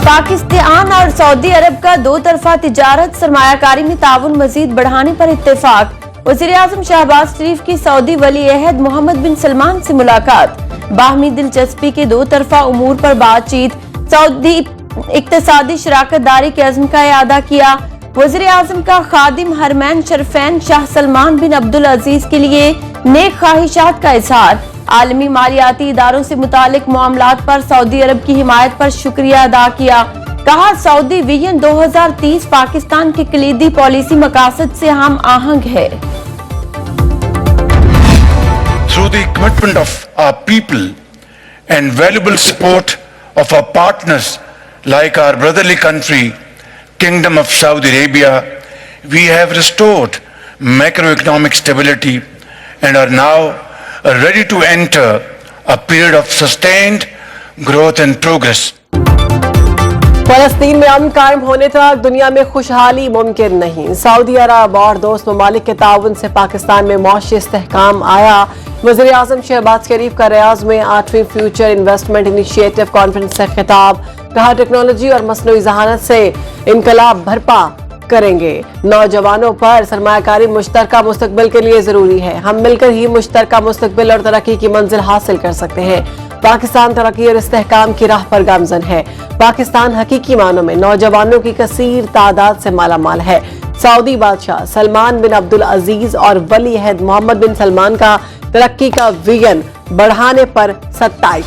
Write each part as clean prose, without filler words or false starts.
पाकिस्तान और सऊदी अरब का दो तरफा तिजारत सरमायाकारी में ताउन मजीद बढ़ाने पर इत्तेफाक। वज़ीर-ए-आज़म शहबाज शरीफ की सऊदी वली अहद मोहम्मद बिन सलमान से मुलाकात। बाहमी दिलचस्पी के दो तरफा उमूर पर बातचीत। सऊदी इक्तिसादी शराकत दारी के अज़्म का इआदा किया। वज़ीर-ए-आज़म का खादिम हरमैन शरफैन शाह सलमान बिन अब्दुल अजीज के लिए नेक ख्वाहिशात का इजहार। आलमी मालियाती इदारों से मुतालिक मामलात पर सऊदी अरब की हिमायत पर शुक्रिया अदा किया। कहा, सऊदी विजन 2030 पाकिस्तान के कलीदी पॉलिसी मकासद से हम आहंग है। Through the commitment of our people and valuable support of our partners like our brotherly country, Kingdom of Saudi Arabia, we have restored macroeconomic stability and are now ready to enter a period of sustained growth and progress. फलस्तीन में अमन कायम होने तक दुनिया में खुशहाली मुमकिन नहीं। Saudi अरब और दोस्त ममालिक के ताउन से पाकिस्तान में मौशी इस्तेहकाम आया। वज़ीर-ए-आज़म शहबाज शरीफ का रियाज में 8वीं फ्यूचर इन्वेस्टमेंट इनिशिएटिव कॉन्फ्रेंस से खिताब। कहा, टेक्नोलॉजी और मसनूई ज़हानत से इनकलाब बर्पा करेंगे। नौजवानों पर सरमायाकारी मुश्तरका मुस्तकबिल के लिए जरूरी है। हम मिलकर ही मुश्तरका मुस्तकबिल और तरक्की की मंजिल हासिल कर सकते हैं। पाकिस्तान तरक्की और इस्तेहकाम की राह पर गामजन है। पाकिस्तान हकीकी मानों में नौजवानों की कसीर तादाद से मालामाल है। सऊदी बादशाह सलमान बिन अब्दुल अजीज और वली अहद मोहम्मद बिन सलमान का तरक्की का विजन बढ़ाने पर सत्ताई।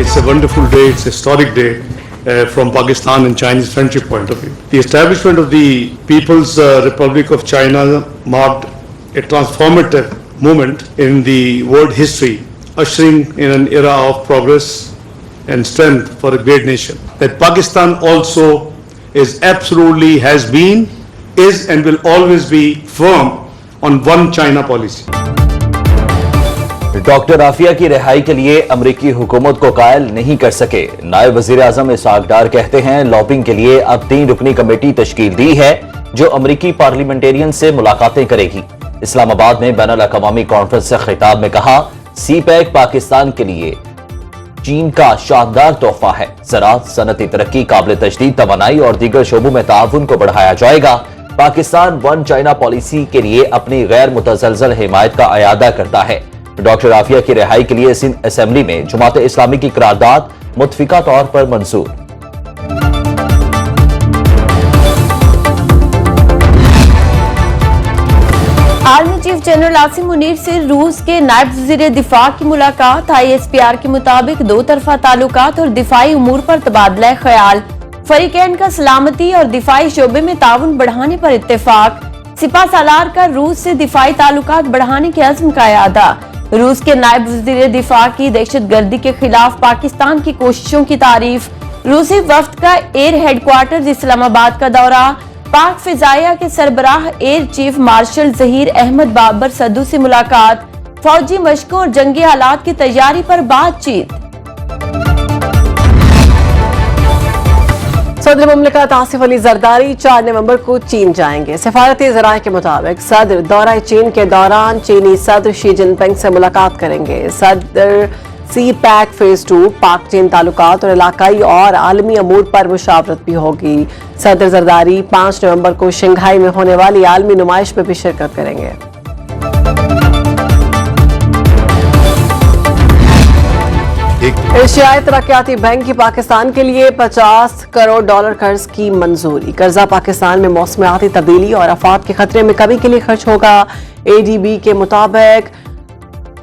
It's a wonderful day, it's a historic day from Pakistan and Chinese friendship point of view. The establishment of the People's Republic of China marked a transformative moment in the world history, ushering in an era of progress and strength for a great nation. That Pakistan also is absolutely has been, is and will always be firm on one China policy. Doctor Aafia की रिहाई के लिए अमरीकी हुकूमत को कायल नहीं कर सके। नायब वजीर आजम इसहाक डार कहते हैं, लॉबिंग के लिए अब 3 रुकनी कमेटी तश्कील दी है जो अमरीकी पार्लियामेंटेरियन से मुलाकातें करेगी। इस्लामाबाद में बैनुल अक़वामी कॉन्फ्रेंस से खिताब में कहा, सी-पैक पाकिस्तान के लिए चीन का शानदार तोहफा है। ज़राअत, सनती तरक्की, काबिल तजदीद तवानाई और दीगर शोबों में ताउन को बढ़ाया जाएगा। पाकिस्तान वन चाइना पॉलिसी के लिए अपनी गैर मुतज़लज़ल हिमायत का इआदा करता है। डॉक्टर आफिया की रिहाई के लिए सिंध असेंबली में जमात इस्लामी की करारदाद मुत्फिका तौर पर मंजूर। Army chief general Asim Munir से रूस के नायब वज़ीर दिफा की मुलाकात। ISPR के मुताबिक दो तरफा ताल्लुकात और दिफाई उमूर पर तबादला ख्याल। फरीकैन का सलामती और दिफाई शोबे में ताउन बढ़ाने पर इत्तेफाक। सिपा सालार का रूस से दिफाई ताल्लुकात बढ़ाने के अज़्म का इआदा। रूस के नायब वज़ीर दिफा की दहशतगर्दी के खिलाफ पाकिस्तान की कोशिशों की तारीफ। रूसी वफ्द का एयर हेडक्वार्टर इस्लामाबाद का दौरा। पाक फिजाइया के सरबराह air chief marshal Zaheer Ahmad Babar Sidhu से मुलाकात। फौजी मशकों और जंगी हालात की तैयारी पर बातचीत। सदर मुमलिकत आसिफ अली जरदारी 4 नवंबर को चीन जाएंगे। सफारती ज़राए के मुताबिक सदर दौरा चीन के दौरान चीनी सदर शी जिनपिंग से मुलाकात करेंगे। सदर सी-पैक फेज 2 पाक चीन ताल्लुकात और इलाकाई और आलमी अमूर पर मुशावरत भी होगी। सदर जरदारी 5 नवंबर को शंघाई में होने वाली आलमी नुमाइश में भी शिरकत करेंगे। एशियाई तरक्याती बैंक की पाकिस्तान के लिए $50 करोड़ कर्ज की मंजूरी। कर्जा पाकिस्तान में मौसमियाती तब्दीली और आफात के खतरे में कमी के लिए खर्च होगा। ADB के मुताबिक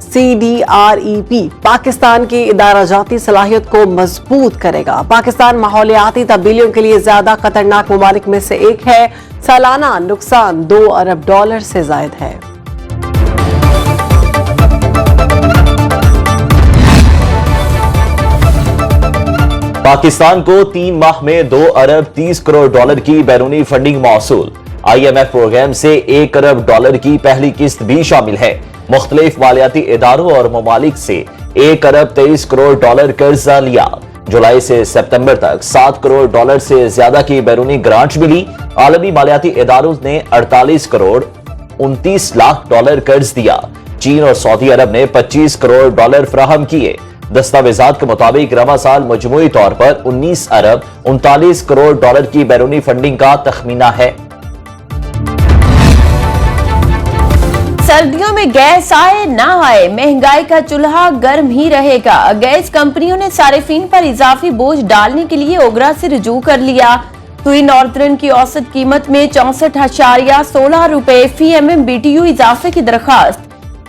CDREP पाकिस्तान की इदाराजाती सलाहियत को मजबूत करेगा। पाकिस्तान माहौलियाती तब्दीलियों के लिए ज्यादा खतरनाक ममालिक में से एक है। सालाना नुकसान $2 अरब से जायद है। पाकिस्तान को 3 माह में $2 अरब 30 करोड़ की बैरूनी फंडिंग मौसूल। IMF प्रोग्राम से $1 अरब की पहली किस्त भी शामिल है। मुख्तलिफ मालियाती इदारों और ममालिक से $1 अरब 23 करोड़ कर्जा लिया। जुलाई से सितंबर तक $7 करोड़ से ज्यादा की बैरूनी ग्रांट मिली। आलमी मालियाती इदारों ने $48 करोड़ 29 लाख कर्ज दिया। चीन और सऊदी अरब ने $25 करोड़ फराहम किए। दस्तावेजात के मुताबिक रवा साल मजमूई तौर पर 19 अरब 39 करोड़ डॉलर की बैरूनी फंडिंग का तखमीना है। सर्दियों में गैस आए ना आए, महंगाई का चूल्हा गर्म ही रहेगा। गैस कंपनियों ने सारिफीन पर इजाफी बोझ डालने के लिए ओगरा से रुजू कर लिया। सुई नॉर्दर्न की औसत कीमत में 64.16 रुपए फी MMBTU इजाफे की दरखास्त।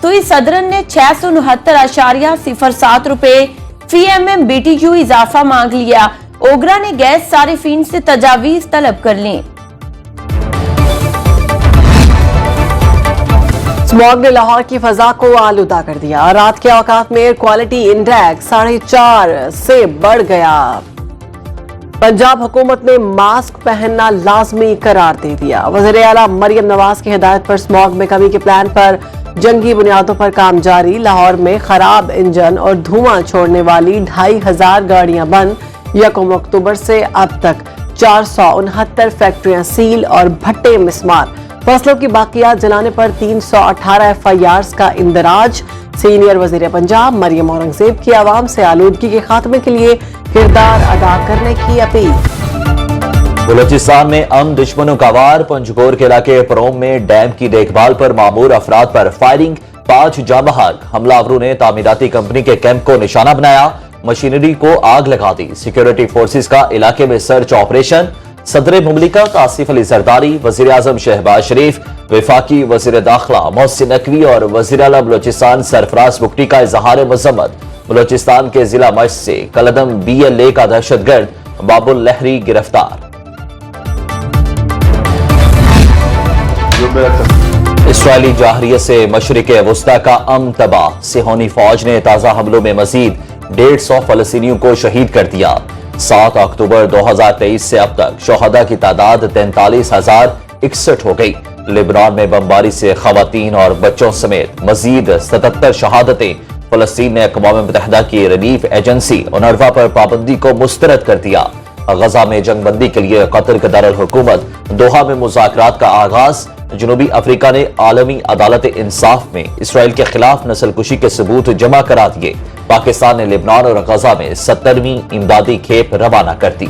सुई सदरन ने 669.07 रुपए फी MMBTU इजाफा मांग लिया। ओगरा ने गैस सारिफीन से तजावीज तलब कर ली। स्मॉग ने लाहौर की फजा को आलूदा कर दिया। रात के औकात में एयर क्वालिटी इंडेक्स 4.5 से बढ़ गया। पंजाब हुकूमत ने मास्क पहनना लाजमी करार दे दिया। वज़ीर आला मरियम नवाज की हिदायत पर स्मॉग में कमी के प्लान पर जंगी बुनियादों पर काम जारी। लाहौर में खराब इंजन और धुआं छोड़ने वाली 2500 गाड़ियां बंद। 1 अक्टूबर से अब तक 469 फैक्ट्रियां सील और भट्टे मिस्मार। फसलों की बाकियात जलाने पर 318 FIRs का इंदराज। सीनियर वजीर पंजाब मरियम औरंगजेब की आवाम से आलूदगी के खात्मे के लिए किरदार अदा करने की अपील। बलूचिस्तान में अमन दुश्मनों का वार। पंजगोर के इलाके परोम में डैम की देखभाल पर मामूर अफराद पर फायरिंग। 5 जांबहक हमलावरों ने तामीराती कंपनी के कैंप को निशाना बनाया, मशीनरी को आग लगा दी। सिक्योरिटी फोर्सेस का इलाके में सर्च ऑपरेशन। सदर मुमलिकत आसिफ अली जरदारी, वजीर आजम शहबाज शरीफ, वफाकी वजीर दाखिला मोहसिन नकवी और वजीर आला बलूचिस्तान सरफराज बुगटी का इजहार मजम्मत। बलूचिस्तान के जिला मश्क से कलदम BLA का दहशतगर्द बाबुल लहरी गिरफ्तार। इसराइली जाहरियत से मशरिक वस्ता का अमन तबाह। सिहोनी फौज ने ताजा हमलों में मजीद 150 फलस्तीनियों को शहीद कर दिया। 7 अक्टूबर 2023 से अब तक शोहदा की तादाद 43,061 हो गई। लेबनान में बमबारी से खवातीन और बच्चों समेत मजीद 77 शहादतें। फलस्तीन ने अक़वाम मुत्तहिदा की रिलीफ एजेंसी UNRWA पर पाबंदी को मुस्तरद कर दिया। गजा में जंगबंदी के लिए कतर के दारुल हुकूमत दोहा में मुज़ाकरात का आगाज। जनूबी अफ्रीका ने आलमी अदालत इंसाफ में इसराइल के खिलाफ नस्लकुशी के सबूत जमा करा दिए। पाकिस्तान ने लेबनान और गजा में 70वीं इमदादी खेप रवाना कर दी।